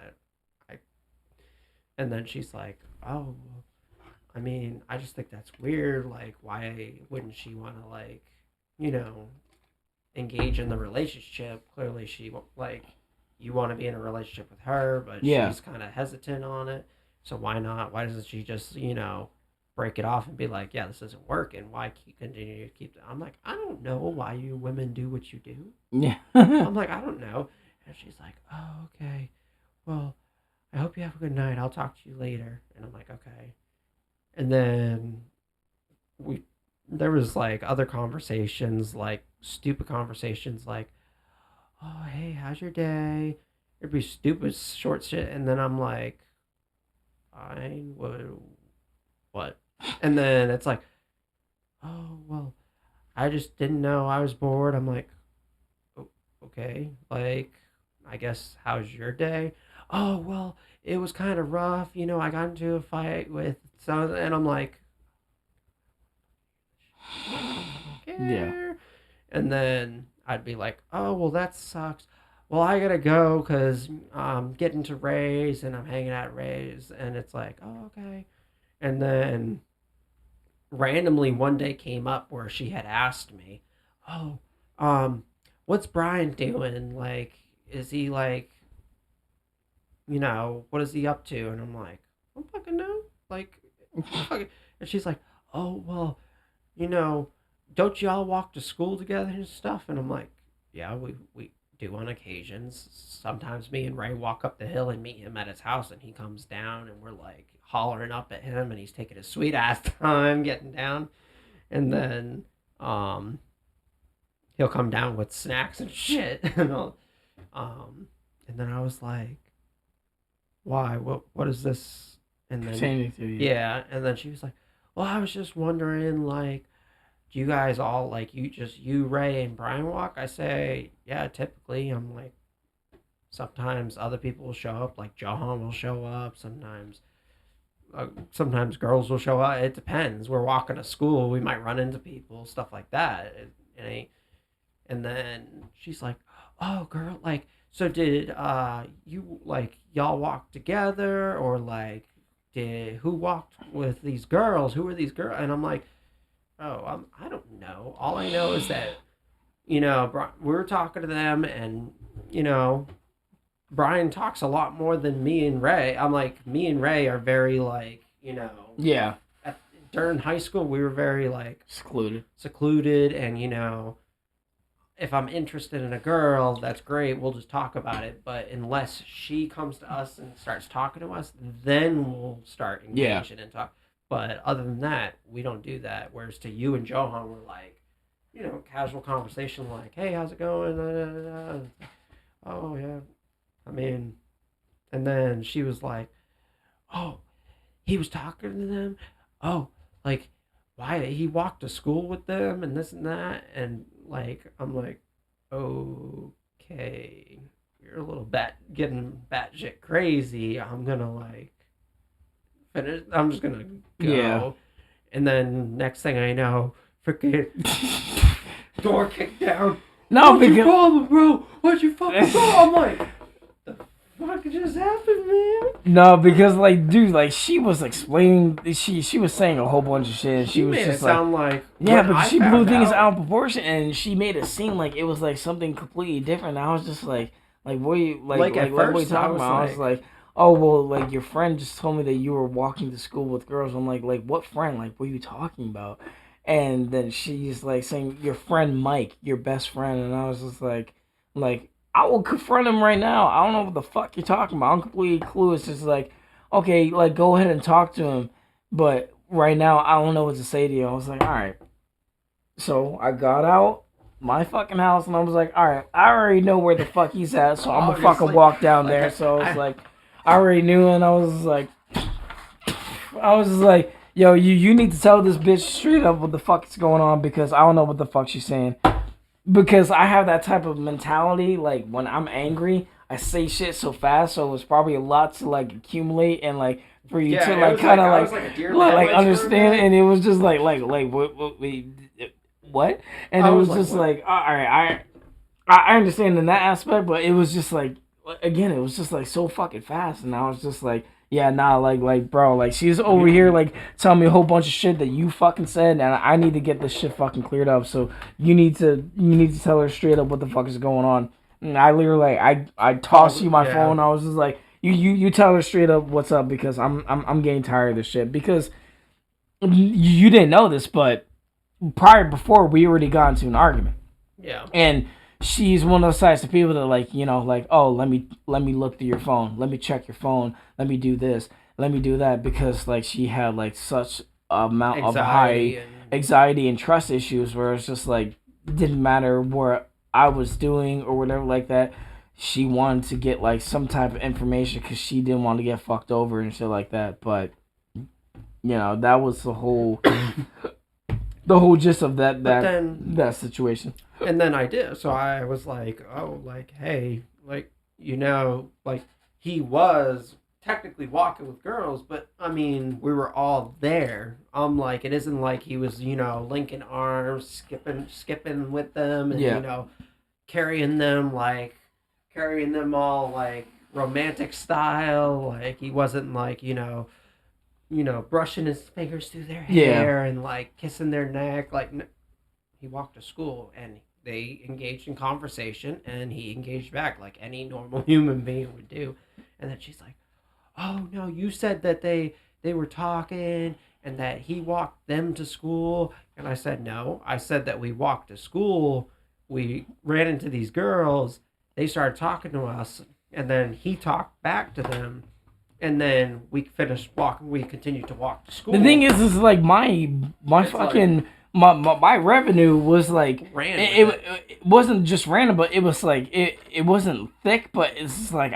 And then she's like, oh, I mean, I just think that's weird. Like, why wouldn't she want to like, you know, engage in the relationship? Clearly, she like, you want to be in a relationship with her, but Yeah. she's kind of hesitant on it. So why not? Why doesn't she just, break it off and be like, yeah, this isn't working. Why continue to keep? I'm like, I don't know why you women do what you do. Yeah. I'm like, I don't know. And she's like, oh, okay. Well, I hope you have a good night. I'll talk to you later. And I'm like, okay. And then we there was like other conversations, like stupid conversations, like, oh hey, how's your day? It'd be stupid short shit, and then I'm like, fine, what? And then it's like, oh well, I just didn't know, I was bored. I'm like, "Oh, okay, like, I guess how's your day? Oh well, it was kind of rough, I got into a fight with some, and I'm like, Yeah. care. And then I'd be like, oh, well, that sucks. Well, I gotta go because I'm getting to Ray's and I'm hanging out at Ray's. And it's like, oh, okay. And then randomly one day came up where she had asked me, oh, what's Brian doing? Like, is he like, what is he up to? And I'm like, I don't fucking know. Like, fucking. And she's like, oh, well, you know, don't y'all walk to school together and stuff? And I'm like, yeah, we do on occasions. Sometimes me and Ray walk up the hill and meet him at his house, and he comes down, and we're like hollering up at him, and he's taking his sweet ass time getting down. And then he'll come down with snacks and shit, and then I was like, why? What is this? And then Pertaining to you. yeah, and then she was like, well, I was just wondering, like, do you guys all like you Ray and Brian walk? I say, yeah, typically. I'm like, sometimes other people will show up, like Johan will show up. Sometimes girls will show up. It depends. We're walking to school, we might run into people, stuff like that. It ain't. And then she's like, oh, girl, like, so did you like y'all walk together, or like, did who walked with these girls? Who are these girls? And I'm like, oh, I don't know. All I know is that, we were talking to them, and, Brian talks a lot more than me and Ray. I'm like, me and Ray are very, like, Yeah. during high school, we were very, like, Secluded. and, if I'm interested in a girl, that's great. We'll just talk about it. But unless she comes to us and starts talking to us, then we'll start engaging and talk. But other than that, we don't do that. Whereas to you and Johan, we're like, casual conversation, like, hey, how's it going? Oh, yeah. I mean, and then she was like, oh, he was talking to them? Oh, like, why? He walked to school with them and this and that. And, like, I'm like, okay, you're a little getting batshit crazy. I'm going to, like, finish. I'm just gonna go. Yeah. And then next thing I know, freaking door kicked down. No, What's your problem, bro? What's your fucking problem? I'm like, the fuck just happened, man? No, because like, dude, like she was explaining, she was saying a whole bunch of shit. She was made just it sound like yeah, but she blew things out. out of proportion, and she made it seem like it was like something completely different. I was just like what are you like at what are you first, talking about? I was like, oh well, like your friend just told me that you were walking to school with girls. I'm like what friend? Like what are you talking about? And then she's like saying your friend Mike, your best friend, and I was just like I will confront him right now. I don't know what the fuck you're talking about. I'm completely clueless. Just like, okay, like go ahead and talk to him, but right now I don't know what to say to you. I was like, all right. So I got out my fucking house and I was like, all right, I already know where the fuck he's at, so I'm gonna fucking walk down there. So I was like, I already knew, and I was just like, yo, you need to tell this bitch straight up what the fuck is going on, because I don't know what the fuck she's saying. because I have that type of mentality. Like when I'm angry, I say shit so fast, so it's probably a lot to like accumulate and like for you Yeah, to it like was kind like of I was like a deer in the like headlights for a understand, minute. and it was just like what, and I it was was like, just what? like all right, I understand in that aspect, but it was just like again, it was just like so fucking fast, and I was just like, yeah, nah, like bro, like she's over here like telling me a whole bunch of shit that you fucking said, and I need to get this shit fucking cleared up. So you need to tell her straight up what the fuck is going on. And I literally like I tossed Called, you my yeah, phone. I was just like, you tell her straight up what's up because I'm getting tired of this shit because you didn't know this, but prior before we already got into an argument. yeah, And she's one of those types of people that like, like, oh, let me look through your phone, let me check your phone, let me do this, let me do that, because like she had like such amount of high anxiety and anxiety and trust issues where it's just like didn't matter what I was doing or whatever like that. She wanted to get like some type of information because she didn't want to get fucked over and shit like that. But that was the whole gist of that but that then that situation. and then I did. So I was like, oh, like, hey, like, like he was technically walking with girls, but I mean, we were all there. I'm like, it isn't like he was, linking arms, skipping with them, and Yeah. carrying them all like romantic style. Like he wasn't like, brushing his fingers through their Yeah. hair and like kissing their neck. Like he walked to school and they engaged in conversation and he engaged back like any normal human being would do. And then she's like, oh no, you said that they were talking and that he walked them to school. And I said, no, I said that we walked to school, we ran into these girls, they started talking to us, and then he talked back to them, and then we finished walking, we continued to walk to school. The thing is like my It's fucking my revenue was like ran it, with it, it. it wasn't just random, but it was like it wasn't thick, but it's just like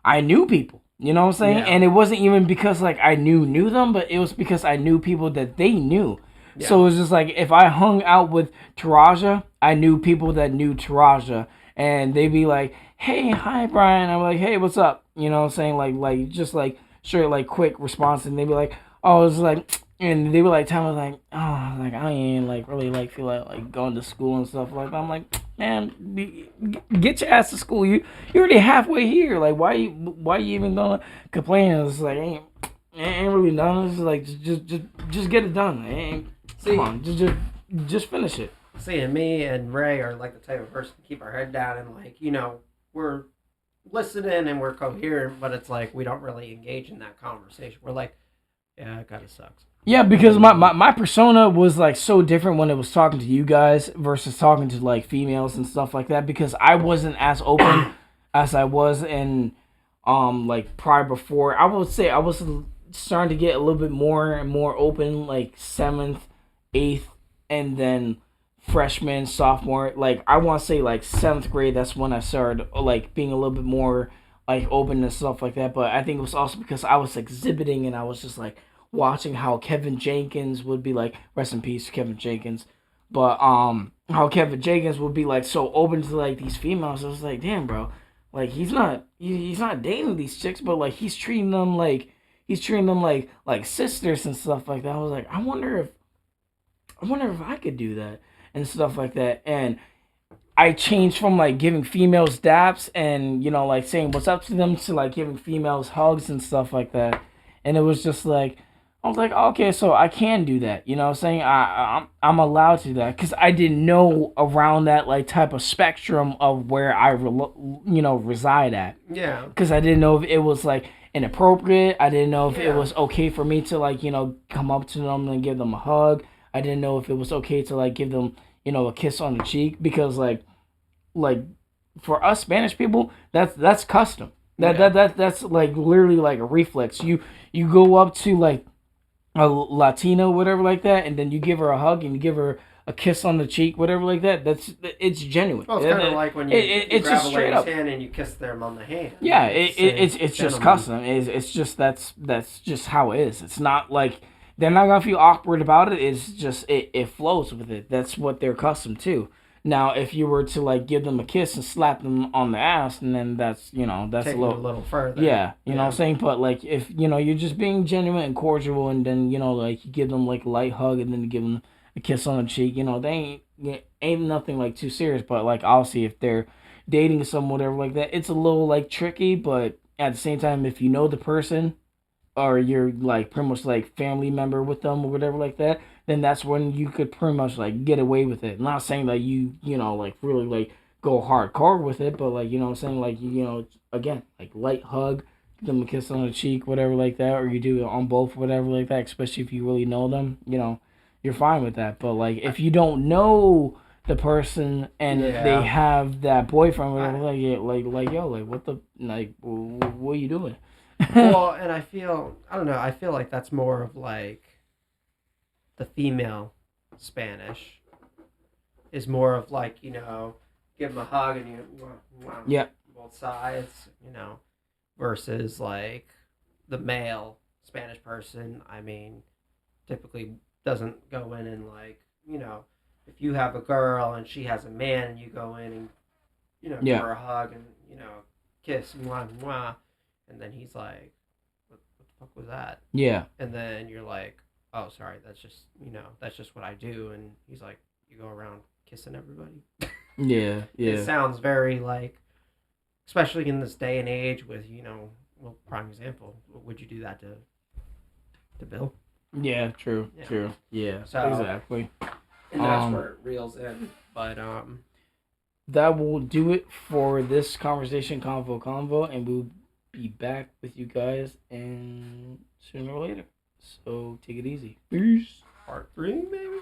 I knew people, you know what I'm saying, Yeah. and it wasn't even because like I knew them, but it was because I knew people that they knew. Yeah. So it was just like if I hung out with Taraja, I knew people that knew Taraja, and they'd be like, "Hey, hi, Brian." I'm like, "Hey, what's up?" You know what I'm saying? Like just like straight like quick response, and they'd be like, "Oh, it's like," and they would like tell me like, "Oh, like I ain't like really like feel like going to school and stuff like that." I'm like, "Man, get your ass to school. You already halfway here. Like why you even gonna complain?" It's like ain't really done. It's like just get it done. See, Come on, just finish it. see, and me and Ray are like the type of person to keep our head down and like, we're listening and we're coherent, but it's like we don't really engage in that conversation. We're like, yeah, it kind of sucks. Yeah, because my persona was like so different when it was talking to you guys versus talking to like females and stuff like that, because I wasn't as open as I was in like prior before. I would say I was starting to get a little bit more and more open like seventh, eighth, and then freshman, sophomore. Like I want to say like seventh grade. That's when I started like being a little bit more like open and stuff like that. But I think it was also because I was exhibiting and I was just like watching how Kevin Jenkins would be like, rest in peace, Kevin Jenkins. But how Kevin Jenkins would be like so open to like these females. I was like, damn, bro, like he's not dating these chicks, but like he's treating them like sisters and stuff like that. I was like, I wonder if I could do that and stuff like that. And I changed from like giving females daps and like saying what's up to them to like giving females hugs and stuff like that. And it was just like I was like, okay, so I can do that. You know what I'm saying? I'm allowed to do that because I didn't know around that like type of spectrum of where I reside at. Yeah. Because I didn't know if it was like inappropriate. I didn't know if it Yeah. was okay for me to like come up to them and give them a hug. I didn't know if it was okay to like give them a kiss on the cheek, because like for us Spanish people, that's custom. That's like literally like a reflex. You go up to like a Latino, whatever like that, and then you give her a hug and you give her a kiss on the cheek, whatever like that. It's genuine. Well, it's kind of like when you it's grab just a straight lady's up. hand and you kiss them on the hand. Yeah, It's it's just custom. It's just that's just how it is. It's not like they're not gonna feel awkward about it. It's just it flows with it. That's what they're accustomed to. Now, if you were to like give them a kiss and slap them on the ass, and then that's that's a Take it a little. little further. Yeah, you know what I'm Yeah. saying? But like if you're just being genuine and cordial and then like you give them like a light hug and then you give them a kiss on the cheek, they ain't nothing like too serious, but like obviously if they're dating someone whatever like that, it's a little like tricky, but at the same time if you know the person or you're like pretty much like family member with them or whatever like that, then that's when you could pretty much like get away with it. I'm not saying that like really like go hardcore with it, but like what I'm saying, like again, like light hug, give them a kiss on the cheek, whatever like that, or you do it on both, whatever like that, especially if you really know them, you're fine with that. But like if you don't know the person and they Yeah. have that boyfriend, whatever, I, like yo, like what the like what are you doing? well, and I don't know. I feel like that's more of like the female Spanish is more of like give them a hug and Yeah. both sides, versus like the male Spanish person. I mean, typically doesn't go in and like if you have a girl and she has a man and you go in and give Yeah. her a hug and kiss mwah mwah, and then he's like, what the fuck was that? Yeah. And then you're like, oh, sorry, that's just what I do. And he's like, you go around kissing everybody. Yeah. It Yeah. sounds very like, especially in this day and age with well, prime example, would you do that to Bill? Yeah, true, Yeah. true. Yeah, So exactly. and that's Um, where it reels in. But that will do it for this conversation, convo, and we'll be back with you guys and sooner or later. So take it easy. Peace. part 3 maybe.